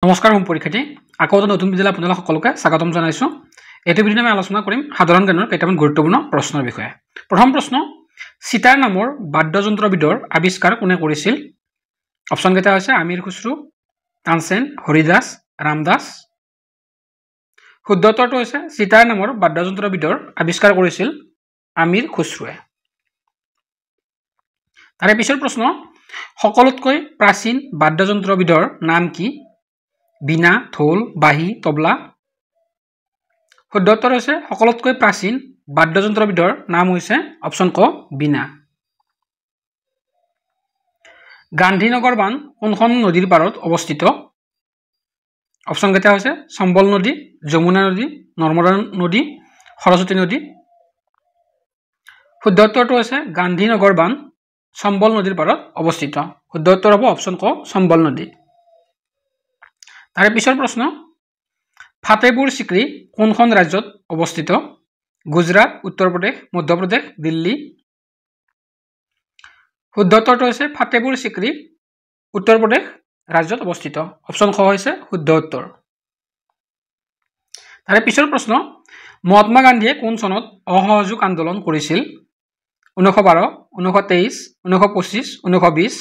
নমস্কাৰ পৰীক্ষাৰ্থী আকৌ এটা নতুন ভিডিঅ'লৈ আপোনালোক সকলোকে স্বাগতম জনাইছো। এইটো ভিডিঅ'ত আমি আলোচনা কৰিম সাধাৰণ জ্ঞানৰ কেইটামান গুৰুত্বপূৰ্ণ প্ৰশ্নৰ বিষয়ে। প্ৰথম প্ৰশ্ন, সিতাৰ নামৰ বাদ্যযন্ত্ৰবিধৰ আৱিষ্কাৰ কোনে কৰিছিল? অপচন কেইটা হৈছে আমিৰ খুসৰু, তানসেন, হৰিদাস, ৰামদাস। শুদ্ধ উত্তৰটো হৈছে সিতাৰ নামৰ বাদ্যযন্ত্ৰবিধৰ আৱিষ্কাৰ কৰিছিল আমিৰ খুসৰুৱে। তাৰে পিছৰ প্ৰশ্ন, সকলোতকৈ প্ৰাচীন বাদ্যযন্ত্ৰবিধৰ নাম কি? বীণা, ঢোল, বাঁহী, তবলা। শুদ্ধ উত্তৰ হৈছে সকলোতকৈ প্ৰাচীন বাদ্যযন্ত্ৰবিধৰ নাম হৈছে অপচন ক বীণা। গান্ধীনগৰ বান্ধ কোনখন নদীৰ পাৰত অৱস্থিত? অপচন কেইটা হৈছে চম্বল নদী, যমুনা নদী, নৰ্মদা নদী, সৰস্বতী নদী। শুদ্ধ উত্তৰটো হৈছে গান্ধীনগৰ বান্ধ চম্বল নদীৰ পাৰত অৱস্থিত। শুদ্ধ উত্তৰ হ'ব অপচন ক চম্বল নদী। তাৰে পিছৰ প্ৰশ্ন, ফাতেপুৰ চিক্ৰী কোনখন ৰাজ্যত অৱস্থিত? গুজৰাট, উত্তৰ প্ৰদেশ, মধ্যপ্ৰদেশ, দিল্লী। শুদ্ধ উত্তৰটো হৈছে ফাতেপুৰ চিক্ৰী উত্তৰ প্ৰদেশ ৰাজ্যত অৱস্থিত। অপচন খ হৈছে শুদ্ধ উত্তৰ। তাৰে পিছৰ প্ৰশ্ন, মহাত্মা গান্ধীয়ে কোন চনত অসহযোগ আন্দোলন কৰিছিল? 1912, 1923, 1925, 1920।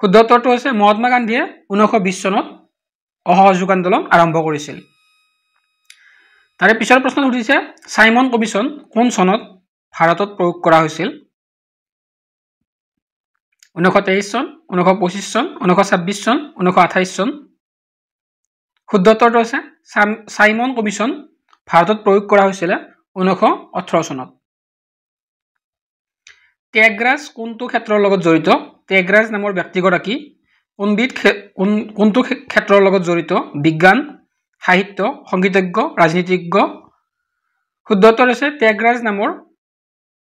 শুদ্ধ উত্তৰটো হৈছে মহাত্মা গান্ধীয়ে 1920 চনত অসহযোগ আন্দোলন আৰম্ভ কৰিছিল। তাৰে পিছৰ প্ৰশ্ন সুধিছে চাইমন কমিশ্যন কোন চনত ভাৰতত প্ৰয়োগ কৰা হৈছিল? 1923 চন, 1925 চন, 1926 চন, 1928 চন। শুদ্ধ উত্তৰটো হৈছে চাইমন কমিশ্যন ভাৰতত প্ৰয়োগ কৰা হৈছিল 1918 চনত। ত্যাগৰাজ কোনটো ক্ষেত্ৰৰ লগত জড়িত? ত্যাগৰাজ নামৰ ব্যক্তিগৰাকী কোনটো ক্ষেত্ৰৰ লগত জড়িত? বিজ্ঞান, সাহিত্য, সংগীতজ্ঞ, ৰাজনীতিজ্ঞ। শুদ্ধ উত্তৰ হৈছে ত্যাগৰাজ নামৰ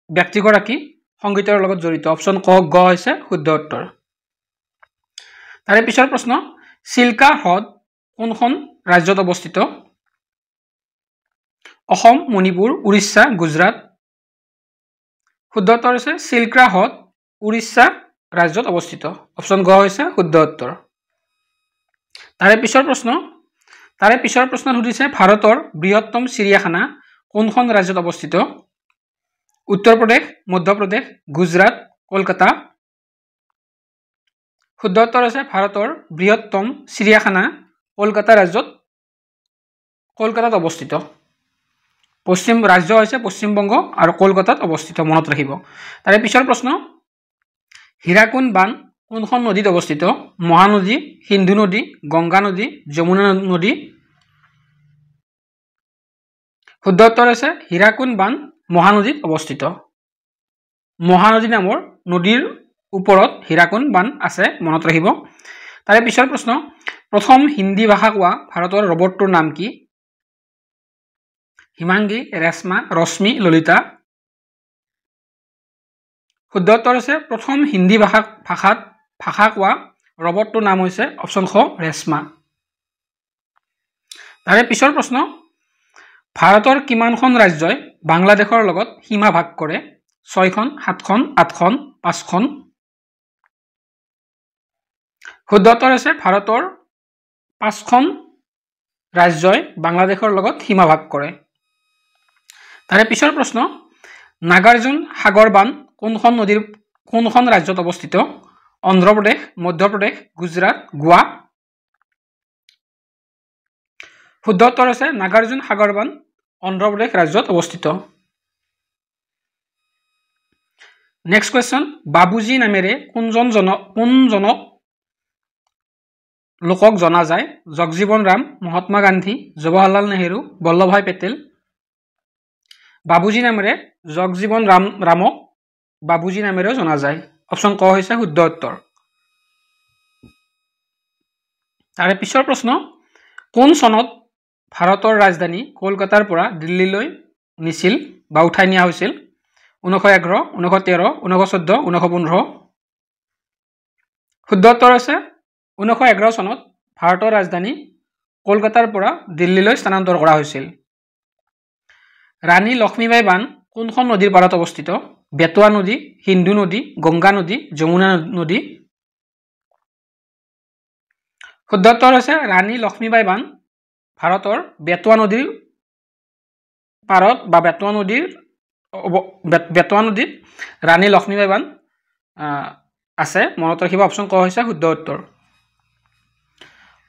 ব্যক্তিগৰাকী সংগীতৰ লগত জড়িত। অপচন ক গ হৈছে শুদ্ধ উত্তৰ। তাৰে পিছৰ প্ৰশ্ন, চিল্কা হ্ৰদ কোনখন ৰাজ্যত অৱস্থিত? অসম, মণিপুৰ, উৰিষ্যা, গুজৰাট। শুদ্ধ উত্তৰ হৈছে চিল্কা হ্ৰদ উৰিষ্যা ৰাজ্যত অৱস্থিত। অপচন গ হৈছে শুদ্ধ উত্তৰ। তাৰে পিছৰ প্ৰশ্ন সুধিছে ভাৰতৰ বৃহত্তম চিৰিয়াখানা কোনখন ৰাজ্যত অৱস্থিত? উত্তৰ প্ৰদেশ, মধ্যপ্ৰদেশ, গুজৰাট, কলকাতা। শুদ্ধ উত্তৰ হৈছে ভাৰতৰ বৃহত্তম চিৰিয়াখানা কলকাতাত অৱস্থিত। ৰাজ্য হৈছে পশ্চিমবংগ আৰু কলকাতাত অৱস্থিত, মনত ৰাখিব। তাৰে পিছৰ প্ৰশ্ন, হীৰাকুণ্ড বান্ধ কোনখন নদীত অৱস্থিত? মহানদী, সিন্ধু নদী, গংগা নদী, যমুনা নদী। শুদ্ধ উত্তৰ হৈছে হীৰাকুণ্ড বান্ধ মহানদীত অৱস্থিত। মহানদী নামৰ নদীৰ ওপৰত হীৰাকুণ্ড বান্ধ আছে, মনত ৰাখিব। তাৰে পিছৰ প্ৰশ্ন, প্ৰথম হিন্দী ভাষা কোৱা ভাৰতৰ ৰবটটোৰ নাম কি? হিমাংগী, ৰেশমা, ৰশ্মি, ললিতা। শুদ্ধ উত্তৰ হৈছে প্ৰথম হিন্দী ভাষা কোৱা ৰবটটোৰ নাম হৈছে অপচন খ ৰেশমা। তাৰে পিছৰ প্ৰশ্ন, ভাৰতৰ কিমানখন ৰাজ্যই বাংলাদেশৰ লগত সীমা ভাগ কৰে? 6খন, 7খন, 8খন, 5খন। শুদ্ধ উত্তৰ হৈছে ভাৰতৰ 5খন ৰাজ্যই বাংলাদেশৰ লগত সীমা ভাগ কৰে। তাৰে পিছৰ প্ৰশ্ন, নাগাৰ্জুন সাগৰ বান্ধ কোনখন ৰাজ্যত অৱস্থিত? অন্ধ্ৰপ্ৰদেশ, মধ্যপ্ৰদেশ, গুজৰাট, গোৱা। শুদ্ধ উত্তৰ হৈছে নাগাৰ্জুন সাগৰ বান্ধ অন্ধ্ৰপ্ৰদেশ ৰাজ্যত অৱস্থিত। নেক্সট কুৱেশ্যন, বাবুজী নামেৰে কোনজনক লোকক জনা যায়? জগজীৱন ৰাম, মহাত্মা গান্ধী, জৱাহৰলাল নেহেৰু, বল্লভভাই পেটেল। বাবুজী নামেৰে জগজীৱন ৰামক বাবুজী নামেৰেও জনা যায়। অপচন ক হৈছে শুদ্ধ উত্তৰ। তাৰে পিছৰ প্ৰশ্ন, কোন চনত ভাৰতৰ ৰাজধানী কলকাতাৰ পৰা দিল্লীলৈ নিছিল বা উঠাই নিয়া হৈছিল? 1911, 1913, 1914, 1915। শুদ্ধ উত্তৰ হৈছে 1911 চনত ভাৰতৰ ৰাজধানী কলকাতাৰ পৰা দিল্লীলৈ স্থানান্তৰ কৰা হৈছিল। ৰাণী লক্ষ্মীবাই বান্ধ কোনখন নদীৰ পাৰত অৱস্থিত? বেতৱা নদী, সিন্ধু নদী, গংগা নদী, যমুনা নদী। শুদ্ধ উত্তৰ হৈছে ৰাণী লক্ষ্মীবাই বান্ধ ভাৰতৰ বেটৱা নদীৰ পাৰত বা বেটৱা নদীত ৰাণী লক্ষ্মীবাই বান্ধ আছে মনত ৰাখিব অপশ্যন ক হৈছে শুদ্ধ উত্তৰ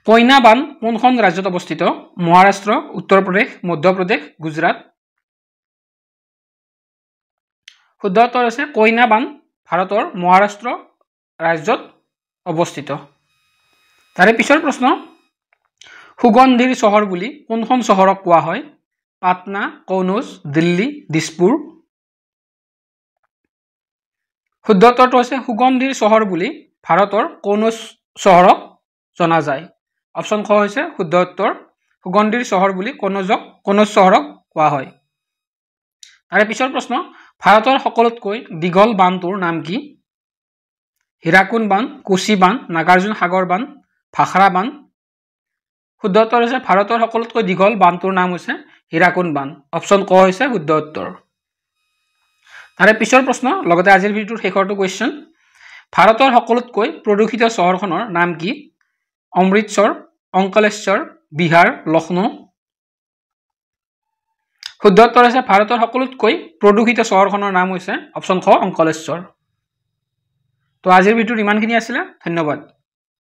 কইনা বান্ধ কোনখন ৰাজ্যত অৱস্থিত মহাৰাষ্ট্ৰ উত্তৰ প্ৰদেশ মধ্যপ্ৰদেশ গুজৰাট শুদ্ধ উত্তৰ হৈছে কইনা বান্ধ ভাৰতৰ মহাৰাষ্ট্ৰ ৰাজ্যত অৱস্থিত তাৰে পিছৰ প্ৰশ্ন সুগন্ধিৰ চহৰ বুলি কোনখন চহৰক কোৱা হয় পাটনা কনৌজ দিল্লী দিছপুৰ শুদ্ধ উত্তৰটো হৈছে সুগন্ধিৰ চহৰ বুলি ভাৰতৰ কনৌজ চহৰক জনা যায় অপশ্যন খ হৈছে শুদ্ধ উত্তৰ সুগন্ধিৰ চহৰ বুলি কনৌজ চহৰক কোৱা হয় তাৰে পিছৰ প্ৰশ্ন ভাৰতৰ সকলোতকৈ দীঘল বান্ধটোৰ নাম কি হীৰাকুণ্ড বান্ধ কোচি বান্ধ নাগাৰ্জুন সাগৰ বান্ধ ভাখৰা বান্ধ শুদ্ধ উত্তৰ হৈছে ভাৰতৰ সকলোতকৈ দীঘল বান্ধটোৰ নাম হৈছে হীৰাকুণ্ড বান্ধ অপশ্যন ক হৈছে শুদ্ধ উত্তৰ তাৰে পিছৰ প্ৰশ্ন লগতে আজিৰ ভিডিঅ'ৰ শেষৰটো কোৱেশ্চন ভাৰতৰ সকলোতকৈ প্ৰদূষিত চহৰখনৰ নাম কি অমৃতসৰ অংকলেশ্বৰ বিহাৰ লক্ষ্ণৌ শুদ্ধ উত্তৰ হৈছে ভাৰতৰ সকলোতকৈ প্ৰদূষিত চহৰখনৰ নাম হৈছে অপশ্যন খ অংকলেশ্বৰ তো আজিৰ ভিডিঅ'ত ইমানখিনি আছিলে ধন্যবাদ